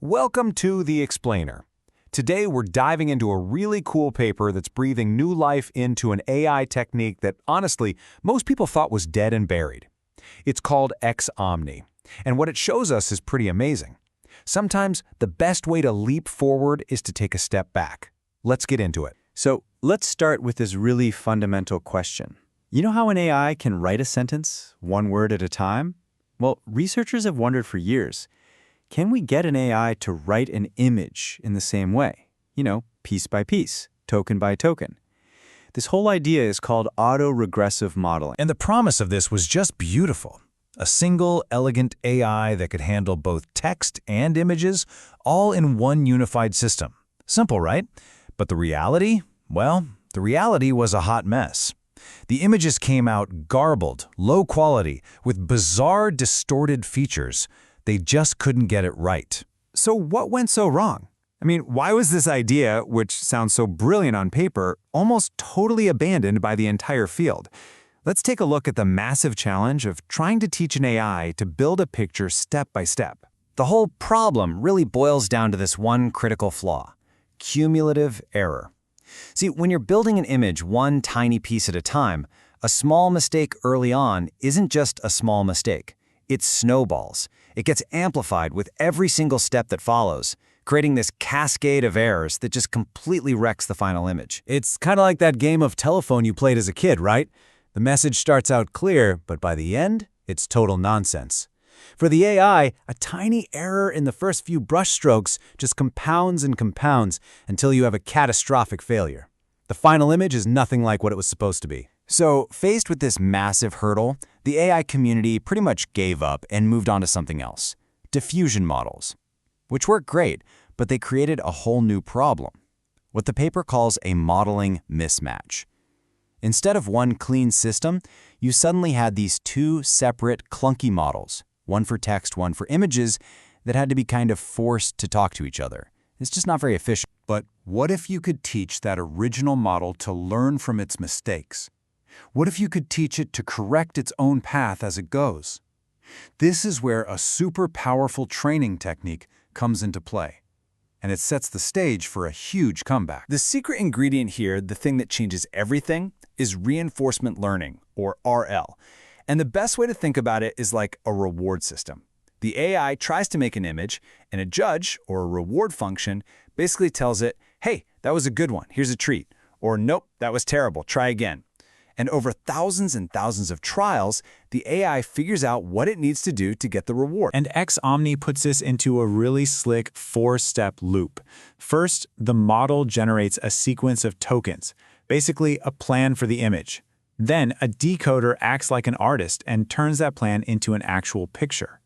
Welcome to The Explainer. Today we're diving into a really cool paper that's breathing new life into an AI technique that, honestly, most people thought was dead and buried. It's called X-Omni, and what it shows us is pretty amazing. Sometimes the best way to leap forward is to take a step back. Let's get into it. So let's start with this really fundamental question. You know how an AI can write a sentence, one word at a time? Well, researchers have wondered for years, can we get an AI to write an image in the same way? You know, piece by piece, token by token. This whole idea is called autoregressive modeling. And the promise of this was just beautiful. A single, elegant AI that could handle both text and images, all in one unified system. Simple, right? But the reality? Well, the reality was a hot mess. The images came out garbled, low quality, with bizarre, distorted features. They just couldn't get it right. So what went so wrong? I mean, why was this idea, which sounds so brilliant on paper, almost totally abandoned by the entire field? Let's take a look at the massive challenge of trying to teach an AI to build a picture step by step. The whole problem really boils down to this one critical flaw: cumulative error. See, when you're building an image one tiny piece at a time, a small mistake early on isn't just a small mistake. It snowballs. It gets amplified with every single step that follows, creating this cascade of errors that just completely wrecks the final image. It's kind of like that game of telephone you played as a kid, right? The message starts out clear, but by the end, it's total nonsense. For the AI, a tiny error in the first few brushstrokes just compounds and compounds until you have a catastrophic failure. The final image is nothing like what it was supposed to be. So, faced with this massive hurdle, the AI community pretty much gave up and moved on to something else: diffusion models, which work great, but they created a whole new problem, what the paper calls a modeling mismatch. Instead of one clean system, you suddenly had these two separate, clunky models, one for text, one for images, that had to be kind of forced to talk to each other. It's just not very efficient. But what if you could teach that original model to learn from its mistakes? What if you could teach it to correct its own path as it goes? This is where a super powerful training technique comes into play, and it sets the stage for a huge comeback. The secret ingredient here, the thing that changes everything, is reinforcement learning, or RL. And the best way to think about it is like a reward system. The AI tries to make an image, and a judge, or a reward function, basically tells it, hey, that was a good one, here's a treat. Or nope, that was terrible, try again. And over thousands and thousands of trials, the AI figures out what it needs to do to get the reward. And X-Omni puts this into a really slick four-step loop. First, the model generates a sequence of tokens, basically a plan for the image. Then, a decoder acts like an artist and turns that plan into an actual picture.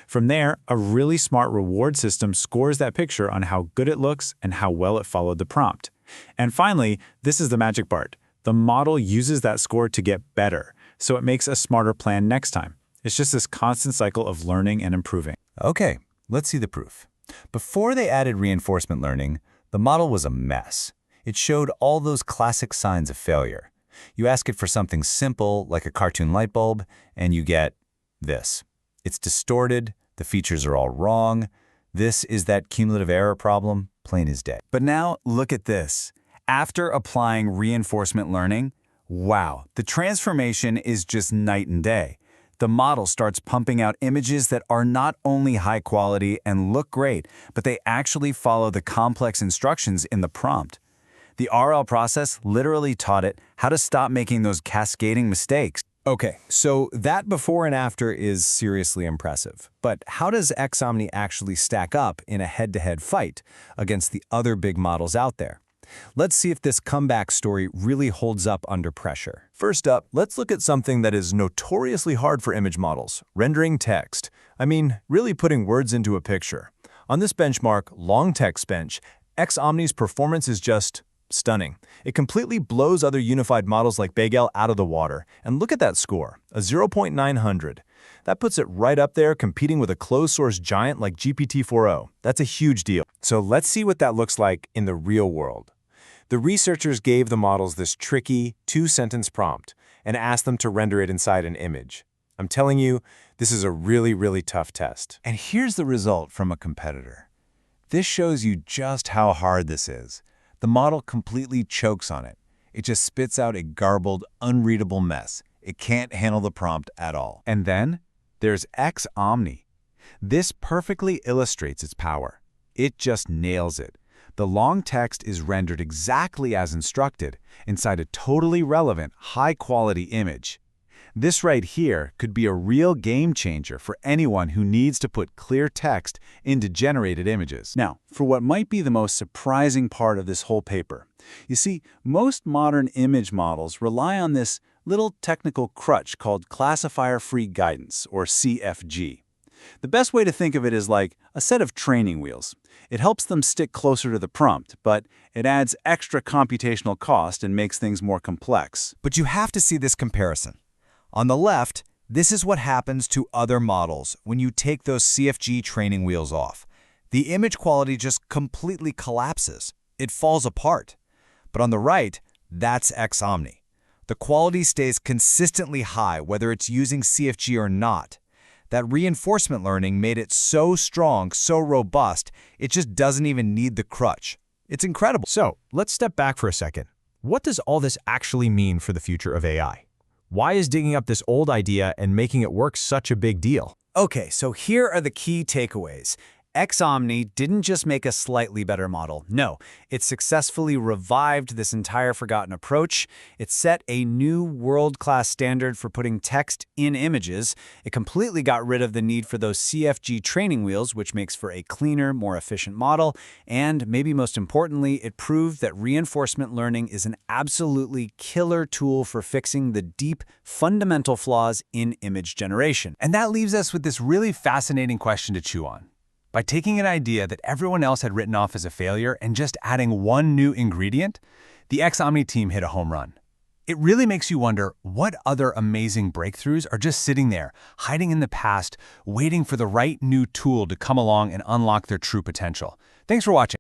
From there, a really smart reward system scores that picture on how good it looks and how well it followed the prompt. And finally, this is the magic part. The model uses that score to get better, so it makes a smarter plan next time. It's just this constant cycle of learning and improving. Okay, let's see the proof. Before they added reinforcement learning, the model was a mess. It showed all those classic signs of failure. You ask it for something simple, like a cartoon light bulb, and you get this. It's distorted, the features are all wrong. This is that cumulative error problem, plain as day. But now, look at this. After applying reinforcement learning, wow, the transformation is just night and day. The model starts pumping out images that are not only high quality and look great, but they actually follow the complex instructions in the prompt. The RL process literally taught it how to stop making those cascading mistakes. Okay, so that before and after is seriously impressive. But how does X-Omni actually stack up in a head-to-head fight against the other big models out there? Let's see if this comeback story really holds up under pressure. First up, let's look at something that is notoriously hard for image models: rendering text. I mean, really putting words into a picture. On this benchmark, long text bench, X-Omni's performance is just stunning. It completely blows other unified models like Bagel out of the water. And look at that score, a 0.900. That puts it right up there competing with a closed-source giant like GPT-4o. That's a huge deal. So let's see what that looks like in the real world. The researchers gave the models this tricky two-sentence prompt and asked them to render it inside an image. I'm telling you, this is a really, really tough test. And here's the result from a competitor. This shows you just how hard this is. The model completely chokes on it. It just spits out a garbled, unreadable mess. It can't handle the prompt at all. And then there's X-Omni. This perfectly illustrates its power. It just nails it. The long text is rendered exactly as instructed inside a totally relevant, high-quality image. This right here could be a real game changer for anyone who needs to put clear text into generated images. Now, for what might be the most surprising part of this whole paper. You see, most modern image models rely on this little technical crutch called classifier-free guidance, or CFG. The best way to think of it is like a set of training wheels. It helps them stick closer to the prompt, but it adds extra computational cost and makes things more complex. But you have to see this comparison. On the left, this is what happens to other models when you take those CFG training wheels off. The image quality just completely collapses. It falls apart. But on the right, that's X-Omni. The quality stays consistently high whether it's using CFG or not. That reinforcement learning made it so strong, so robust, it just doesn't even need the crutch. It's incredible. So, let's step back for a second. What does all this actually mean for the future of AI? Why is digging up this old idea and making it work such a big deal? Okay, so here are the key takeaways. X-Omni didn't just make a slightly better model. No, it successfully revived this entire forgotten approach. It set a new world-class standard for putting text in images. It completely got rid of the need for those CFG training wheels, which makes for a cleaner, more efficient model. And maybe most importantly, it proved that reinforcement learning is an absolutely killer tool for fixing the deep, fundamental flaws in image generation. And that leaves us with this really fascinating question to chew on. By taking an idea that everyone else had written off as a failure and just adding one new ingredient, the X-Omni team hit a home run. It really makes you wonder what other amazing breakthroughs are just sitting there, hiding in the past, waiting for the right new tool to come along and unlock their true potential. Thanks for watching.